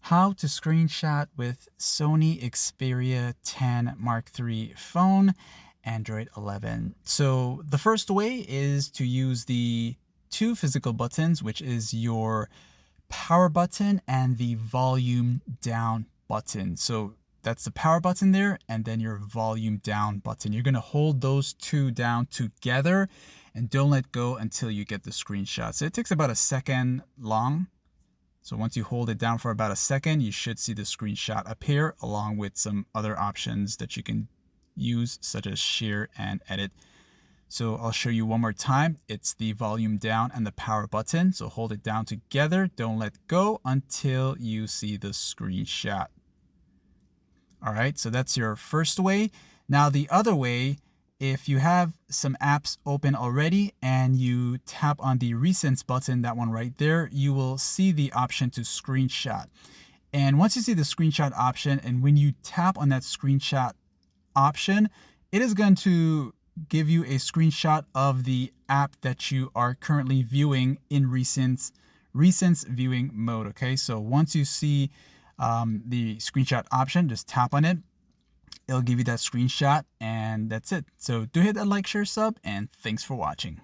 How to screenshot with Sony Xperia 10 Mark III phone, Android 11. So the first way is to use the two physical buttons, which is your power button and the volume down button. So that's the power button there, and then your volume down button. You're going to hold those two down together and don't let go until you get the screenshot. So it takes about a second long. So once you hold it down for about a second, you should see the screenshot appear along with some other options that you can use, such as share and edit. So I'll show you one more time. It's the volume down and the power button. So hold it down together. Don't let go until you see the screenshot. All right, so that's your first way. Now the other way, if you have some apps open already and you tap on the recents button, that one right there, you will see the option to screenshot. And once you see the screenshot option, and when you tap on that screenshot option, it is going to give you a screenshot of the app that you are currently viewing in recents viewing mode. Okay, so once you see the screenshot option, just tap on it. It'll give you that screenshot, and that's it. So do hit that like, share, sub, and thanks for watching.